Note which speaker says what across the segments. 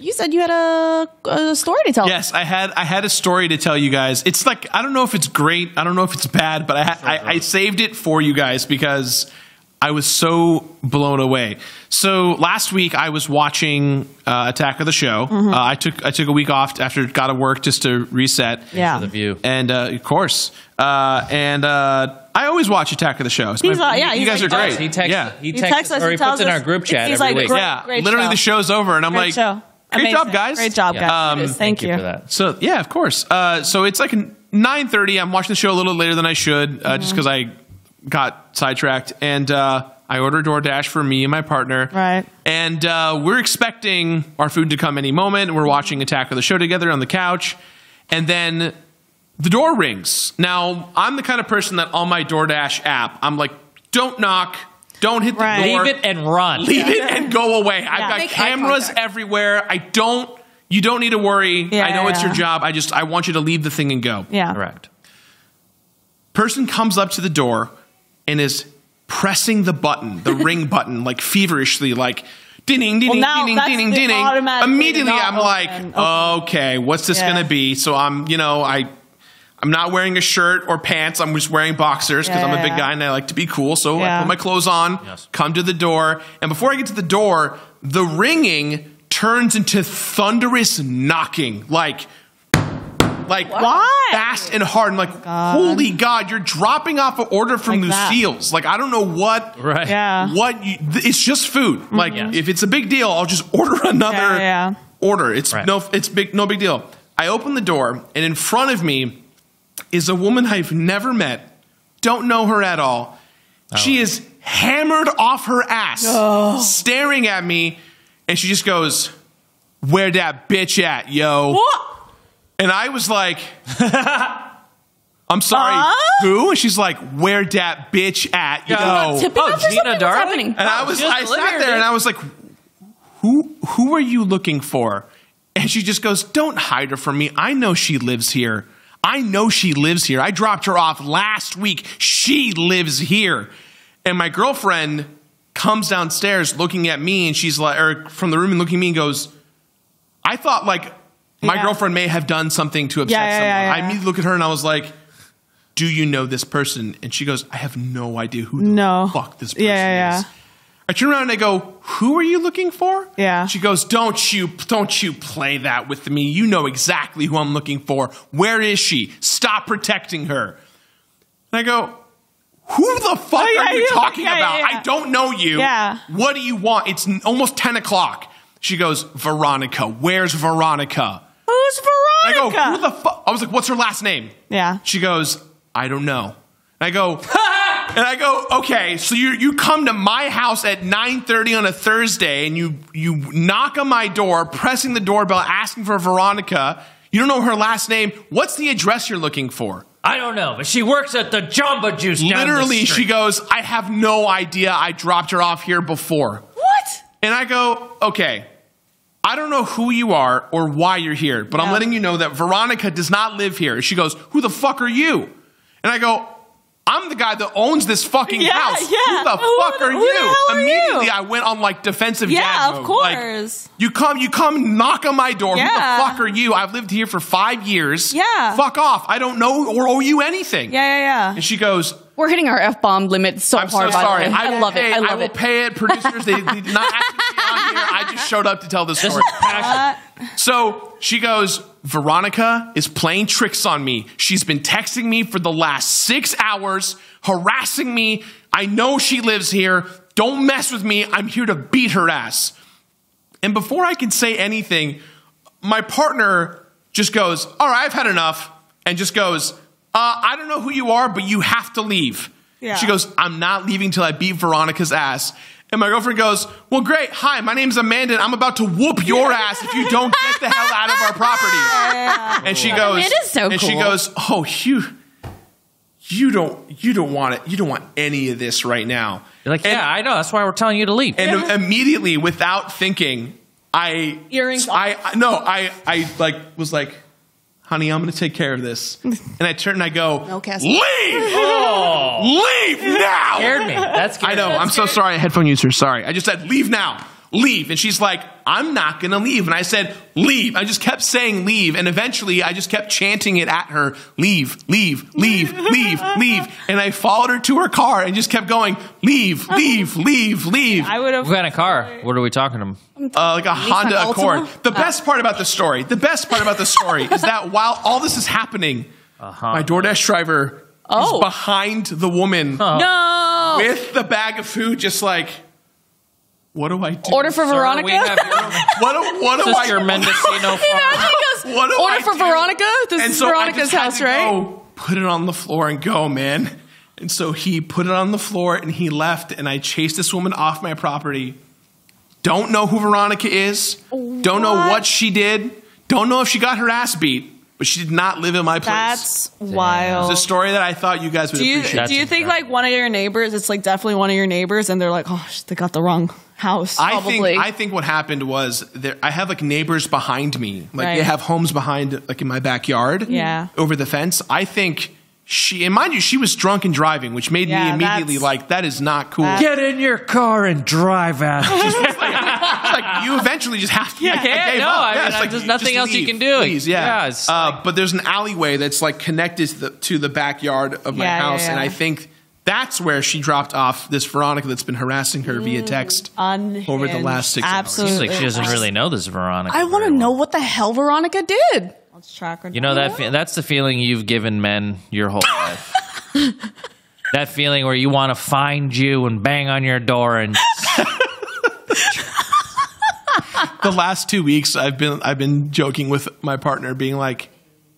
Speaker 1: You said you had a story to tell.
Speaker 2: Yes, I had a story to tell you guys. It's like, I don't know if it's great. I don't know if it's bad, but I saved it for you guys because I was so blown away. So last week I was watching Attack of the Show. I took a week off after got to work just to reset.
Speaker 1: Yeah.
Speaker 3: For the view.
Speaker 2: And of course. I always watch Attack of the Show. You guys are great.
Speaker 3: He texts us, or he puts in our group chat every week.
Speaker 1: Great
Speaker 2: literally
Speaker 1: show.
Speaker 2: the show's over and I'm
Speaker 1: Great
Speaker 2: like,
Speaker 1: show.
Speaker 2: Great job, guys.
Speaker 1: Great job, guys. Thank you
Speaker 3: for that.
Speaker 2: So yeah, of course. So it's like 9:30. I'm watching the show a little later than I should, just because I got sidetracked. And I ordered DoorDash for me and my partner.
Speaker 1: Right.
Speaker 2: And we're expecting our food to come any moment. We're watching Attack of the Show together on the couch, and then the door rings. Now I'm the kind of person that on my DoorDash app, I'm like, don't knock. Don't hit the door.
Speaker 3: Leave it and run.
Speaker 2: Leave it and go away. I've got cameras everywhere. You don't need to worry. I know it's your job. I want you to leave the thing and go.
Speaker 1: Yeah.
Speaker 3: Correct.
Speaker 2: Person comes up to the door and is pressing the button, the ring butting, like feverishly, like ding, ding, ding, ding, ding, ding, ding. Immediately I'm like, okay, what's this going to be? So I'm not wearing a shirt or pants. I'm just wearing boxers because I'm a big guy and I like to be cool. So I put my clothes on, come to the door. And before I get to the door, the ringing turns into thunderous knocking. Like fast and hard. I'm like, holy God, you're dropping off an order from Lucille's. Like, I don't know what.
Speaker 3: Right.
Speaker 1: Yeah.
Speaker 2: It's just food. Like, if it's a big deal, I'll just order another order. It's no big deal. I open the door and in front of me is a woman I've never met, don't know her at all. She is hammered off her ass, staring at me, and she just goes, "Where that bitch at, yo?" What? And I was like, "I'm sorry, who?" And she's like, "Where that bitch at, yo?"
Speaker 3: Gina Darling.
Speaker 2: And I sat there and I was like, "Who are you looking for?" And she just goes, "Don't hide her from me. I know she lives here. I know she lives here. I dropped her off last week. She lives here." And my girlfriend comes downstairs looking at me and she's like, or from the room and looking at me and goes, I thought like my girlfriend may have done something to upset someone. I immediately look at her and I was like, do you know this person? And she goes, I have no idea who the fuck this person is. I turn around and I go, who are you looking for?
Speaker 1: Yeah.
Speaker 2: She goes, don't you play that with me. You know exactly who I'm looking for. Where is she? Stop protecting her. And I go, who the fuck are you talking about? I don't know you.
Speaker 1: Yeah.
Speaker 2: What do you want? It's almost 10 o'clock. She goes, Veronica. Where's Veronica?
Speaker 1: Who's Veronica?
Speaker 2: And I go, who the fuck? I was like, what's her last name?
Speaker 1: Yeah.
Speaker 2: She goes, I don't know. And I go, okay, so you come to my house at 9:30 on a Thursday and you knock on my door, pressing the doorbell, asking for Veronica. You don't know her last name. What's the address you're looking for?
Speaker 3: I don't know, but she works at the Jamba Juice down
Speaker 2: Literally,
Speaker 3: the street.
Speaker 2: she goes, I have no idea. I dropped her off here before.
Speaker 1: What?
Speaker 2: And I go, okay, I don't know who you are or why you're here, but I'm letting you know that Veronica does not live here. She goes, who the fuck are you? And I go, I'm the guy that owns this fucking house. Yeah. Who the fuck are you? Immediately, I went on like defensive dad mode.
Speaker 1: Yeah, of course.
Speaker 2: Like, you come knock on my door. Who the fuck are you? I've lived here for 5 years.
Speaker 1: Yeah.
Speaker 2: Fuck off. I don't know or owe you anything.
Speaker 1: Yeah.
Speaker 2: And she goes,
Speaker 4: we're hitting our F-bomb limit so
Speaker 2: I'm
Speaker 4: hard.
Speaker 2: so sorry.
Speaker 4: I love it.
Speaker 2: I will pay it. Producers, they did not ask me to be on here. I just showed up to tell the story. So she goes, Veronica is playing tricks on me. She's been texting me for the last 6 hours, harassing me. I know she lives here. Don't mess with me. I'm here to beat her ass. And before I can say anything, my partner just goes, all right, I've had enough. And just goes, I don't know who you are, but you have to leave. Yeah. She goes, I'm not leaving till I beat Veronica's ass. And my girlfriend goes, well, great. Hi, my name's Amanda, and I'm about to whoop your ass if you don't get the hell out of our property. And she goes,
Speaker 4: Amanda's so cool.
Speaker 2: She goes, oh, you don't want it. You don't want any of this right now.
Speaker 3: You're like, yeah, I know. That's why we're telling you to leave.
Speaker 2: And immediately, without thinking,
Speaker 1: Earrings.
Speaker 2: Was like, honey, I'm going to take care of this. And I turn and I go,
Speaker 1: no,
Speaker 2: leave! Leave now!
Speaker 3: Scared me. That's scary.
Speaker 2: I know. I'm so sorry, headphone user. Sorry. I just said, leave now. leave. And she's like, I'm not going to leave. And I said, leave. I just kept saying leave. And eventually I just kept chanting it at her, leave, leave, leave, leave, leave. And I followed her to her car and just kept going, leave, leave, leave, leave.
Speaker 1: I would have.
Speaker 3: What kind of car? What are we talking about?
Speaker 2: Like a Honda
Speaker 4: Ultima?
Speaker 2: Accord. The best part about the story is that while all this is happening, my DoorDash driver is behind the woman
Speaker 1: No.
Speaker 2: with the bag of food, just like, what do I do?
Speaker 4: Order for Veronica?
Speaker 3: We have
Speaker 2: What do
Speaker 3: Sister
Speaker 2: I
Speaker 3: Mendocino farm.
Speaker 2: What do I
Speaker 4: Order for
Speaker 2: do?
Speaker 4: Veronica? This
Speaker 2: And
Speaker 4: is
Speaker 2: so I
Speaker 4: Veronica's
Speaker 2: just had
Speaker 4: house,
Speaker 2: to
Speaker 4: right?
Speaker 2: go, put it on the floor and go, man. And so he put it on the floor and he left, and I chased this woman off my property. Don't know who Veronica is. Don't know what she did. Don't know if she got her ass beat. But she did not live in my place.
Speaker 1: That's wild.
Speaker 2: It's a story that I thought you guys would appreciate.
Speaker 1: Do you think like one of your neighbors? It's like definitely one of your neighbors, and they're like, oh, they got the wrong house.
Speaker 2: I think what happened was I have like neighbors behind me, like they have homes behind, like in my backyard, over the fence. I think and mind you, she was drunk and driving, which made me immediately like, that is not cool.
Speaker 3: Get in your car and drive out.
Speaker 2: Like you eventually just have to.
Speaker 3: There's nothing else you can do.
Speaker 2: Please, but there's an alleyway that's like connected to the backyard of my house, and I think that's where she dropped off this Veronica that's been harassing her via text over the last 6 hours.
Speaker 3: Seems like she doesn't really know this Veronica.
Speaker 4: I want to know what the hell Veronica did.
Speaker 1: Let's track her.
Speaker 3: You know that's the feeling you've given men your whole life. That feeling where you want to find you and bang on your door and.
Speaker 2: The last 2 weeks, I've been joking with my partner, being like,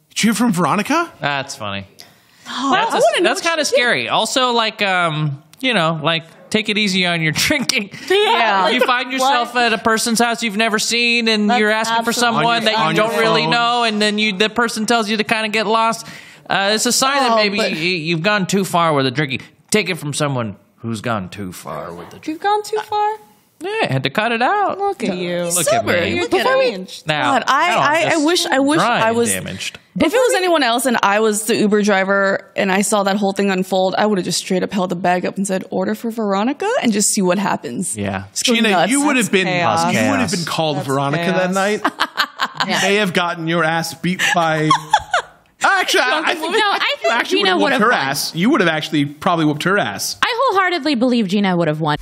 Speaker 2: "Did you hear from Veronica?"
Speaker 3: That's funny.
Speaker 4: That's
Speaker 3: kind of scary. Also, like, like take it easy on your drinking.
Speaker 1: Yeah.
Speaker 3: You find yourself at a person's house you've never seen, and you're asking for someone that you don't really know, and then the person tells you to kind of get lost. It's a sign that maybe you've gone too far with the drinking. Take it from someone who's gone too far with the drinking.
Speaker 1: You've gone too far.
Speaker 3: Yeah, had to cut it out.
Speaker 1: Look at you.
Speaker 3: Look at me.
Speaker 1: You're
Speaker 4: Before we-
Speaker 1: getting
Speaker 3: Now,
Speaker 4: God, I wish I was
Speaker 3: damaged.
Speaker 4: If it was anyone else and I was the Uber driver and I saw that whole thing unfold, I would have just straight up held the bag up and said, "Order for Veronica," and just see what happens.
Speaker 3: Yeah,
Speaker 2: Gina,
Speaker 4: nuts.
Speaker 2: you would have been
Speaker 3: chaos.
Speaker 2: called Veronica that night. You may have gotten your ass beat by. Actually, I think
Speaker 5: Gina would have
Speaker 2: her
Speaker 5: won.
Speaker 2: ass. You would have actually probably whooped her ass.
Speaker 5: I wholeheartedly believe Gina would have won.